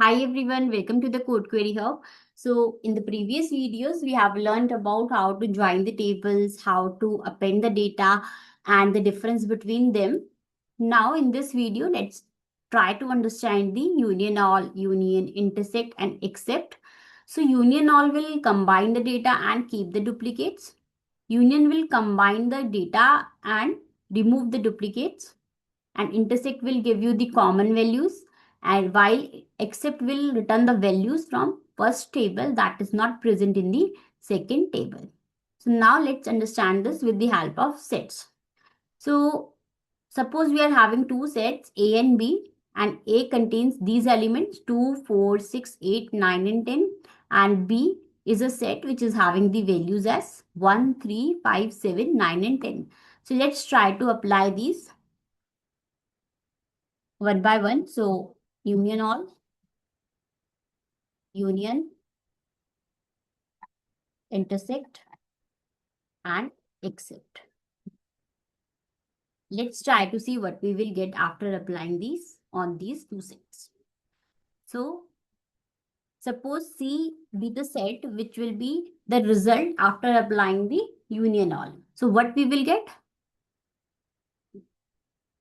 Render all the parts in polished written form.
Hi everyone, welcome to the Code Query Hub. So in the previous videos, we have learned about how to join the tables, how to append the data and the difference between them. Now in this video, let's try to understand the union all, union, intersect and except. So union all will combine the data and keep the duplicates. Union will combine the data and remove the duplicates, and intersect will give you the common values, and while except will return the values from first table that is not present in the second table. So now let's understand this with the help of sets. So suppose we are having two sets A and B, and A contains these elements 2, 4, 6, 8, 9 and 10, and B is a set which is having the values as 1, 3, 5, 7, 9 and 10. So let's try to apply these one by one. So union all, union, intersect, and except. Let's try to see what we will get after applying these on these two sets. So suppose C be the set which will be the result after applying the union all. So what we will get?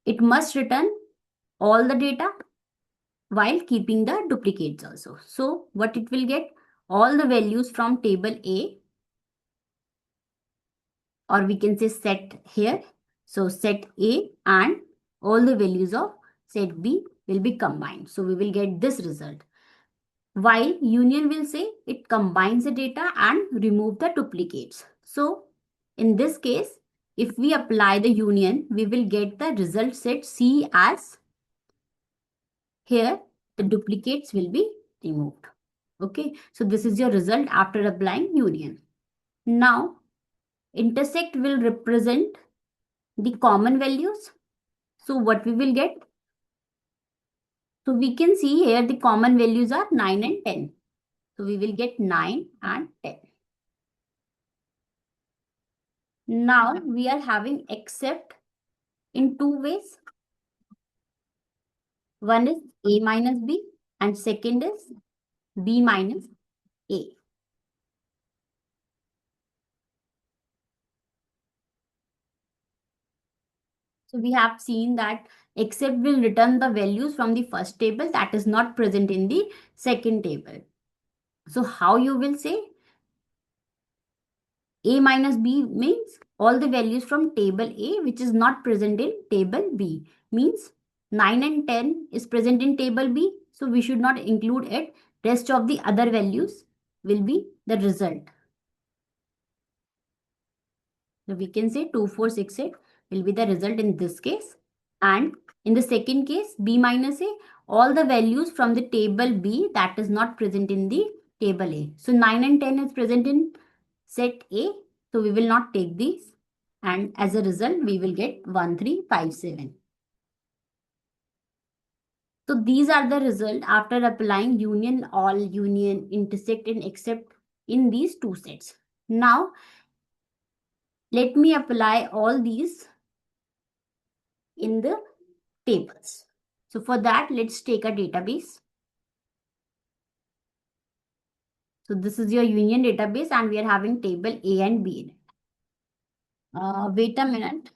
It must return all the data while keeping the duplicates also. So what it will get? All the values from table A, or we can say set here. So set A and all the values of set B will be combined. So we will get this result. While union will say it combines the data and remove the duplicates. So in this case, if we apply the union, we will get the result set C as here the duplicates will be removed. Okay, so this is your result after applying union. Now intersect will represent the common values. So what we will get? So we can see here the common values are 9 and 10. So we will get 9 and 10. Now we are having except in two ways. One is A minus B and second is B minus A. So we have seen that except will return the values from the first table that is not present in the second table. So how you will say? A minus B means all the values from table A which is not present in table B. Means 9 and 10 is present in table B. So we should not include it. Rest of the other values will be the result. So we can say 2, 4, 6, 8 will be the result in this case. And in the second case, B minus A, all the values from the table B that is not present in the table A. So 9 and 10 is present in set A. So we will not take these. And as a result, we will get 1, 3, 5, 7. So these are the result after applying union, all, union, intersect and except in these two sets. Now, let me apply all these in the tables. So for that, let's take a database. So this is your union database and we are having table A and B in it. Wait a minute.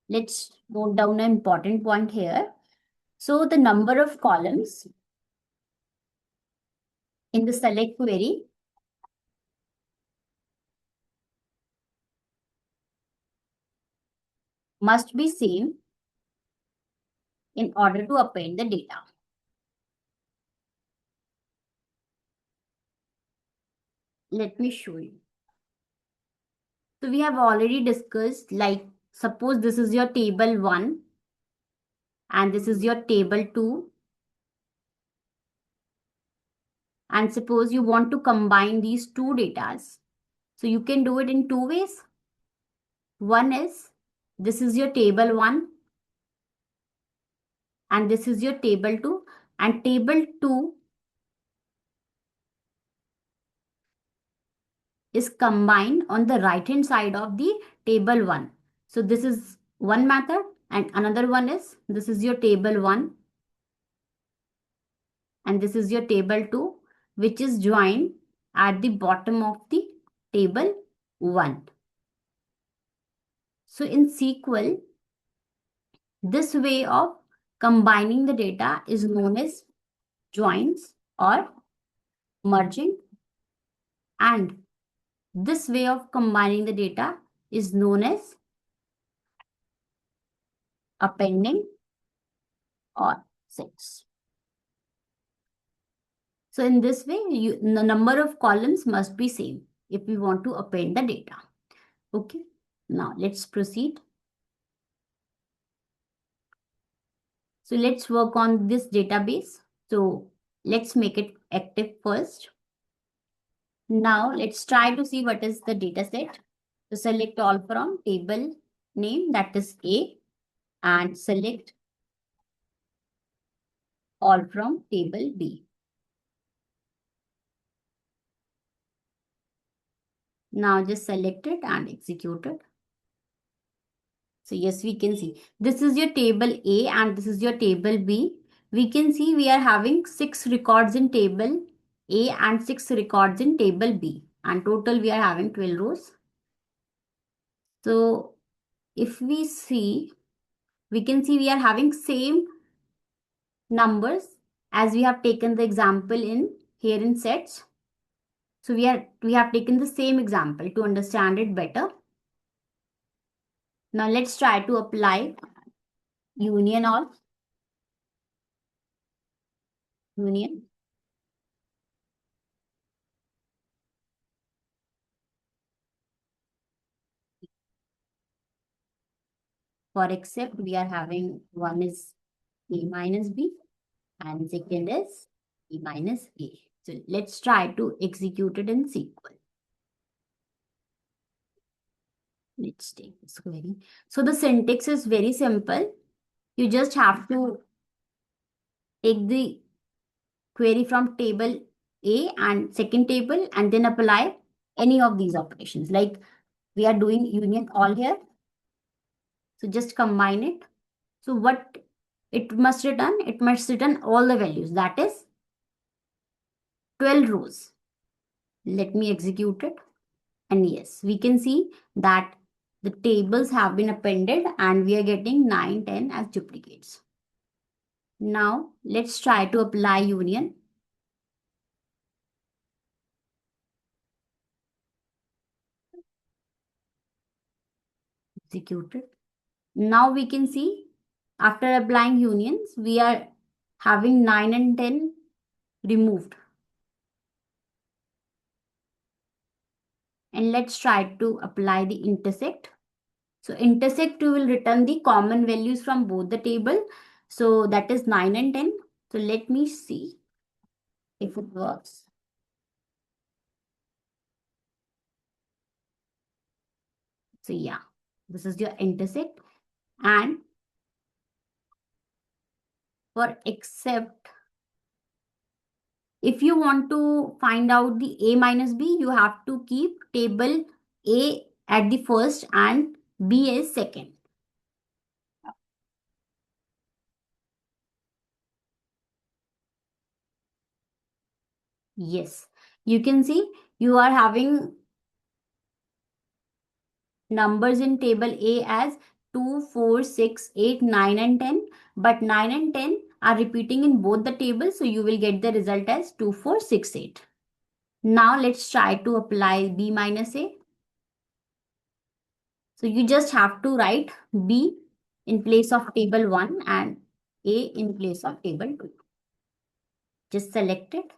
Let's note down an important point here. So the number of columns in the select query must be same in order to append the data. Let me show you. So we have already discussed, like suppose this is your table 1 and this is your table 2. And suppose you want to combine these two datas. So you can do it in two ways. One is, this is your table 1 and this is your table 2, and table 2 is combined on the right hand side of the table 1. So this is one method, and another one is, this is your table 1 and this is your table 2, which is joined at the bottom of the table 1. So in SQL, this way of combining the data is known as joins or merging, and this way of combining the data is known as appending or sets. So in this way, the number of columns must be same if we want to append the data. Okay, now let's proceed. So let's work on this database. So let's make it active first. Now let's try to see what is the data set. So select all from table name, that is A, and select all from table B. Now just select it and execute it. So yes, we can see this is your table A and this is your table B. We can see we are having 6 records in table A and 6 records in table B, and total we are having 12 rows. So if we see, we can see we are having same numbers as we have taken the example in here in sets. So we have taken the same example to understand it better. Now let's try to apply union or union. For except we are having one is A minus B and second is B minus A. So let's try to execute it in SQL. Let's take this query. So the syntax is very simple. You just have to take the query from table A and second table and then apply any of these operations. Like we are doing union all here. So just combine it. So what it must return? It must return all the values. That is 12 rows. Let me execute it. And yes, we can see that the tables have been appended and we are getting 9, 10 as duplicates. Now let's try to apply union. Execute it. Now we can see after applying unions, we are having 9 and 10 removed. And let's try to apply the intersect. So intersect will return the common values from both the table. So that is 9 and 10. So let me see if it works. So yeah, this is your intersect. And for except, if you want to find out the A minus B, you have to keep table A at the first and B as second. Yes, you can see you are having numbers in table A as 2, 4, 6, 8, 9 and 10. But 9 and 10 are repeating in both the tables. So you will get the result as 2, 4, 6, 8. Now let's try to apply B minus A. So you just have to write B in place of table 1 and A in place of table 2. Just select it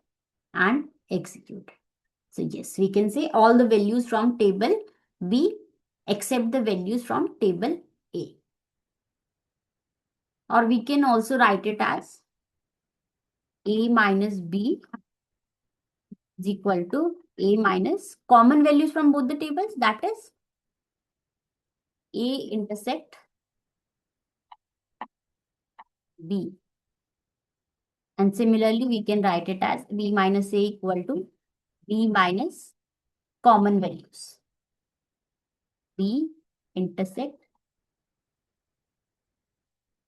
and execute. So yes, we can say all the values from table B except the values from table A. Or we can also write it as A minus B is equal to A minus common values from both the tables, that is A intersect B. And similarly, we can write it as B minus A equal to B minus common values. B intersect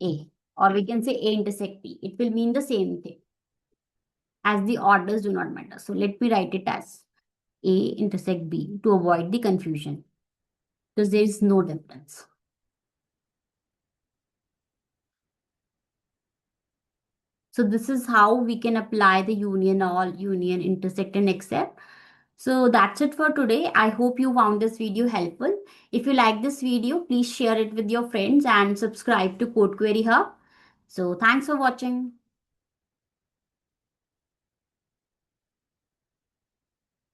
A. Or we can say A intersect B. It will mean the same thing. as the orders do not matter. So let me write it as A intersect B to avoid the confusion because there is no difference. So this is how we can apply the union, all, union, intersect, and except. So that's it for today. I hope you found this video helpful. If you like this video, please share it with your friends and subscribe to Code Query Hub. So thanks for watching.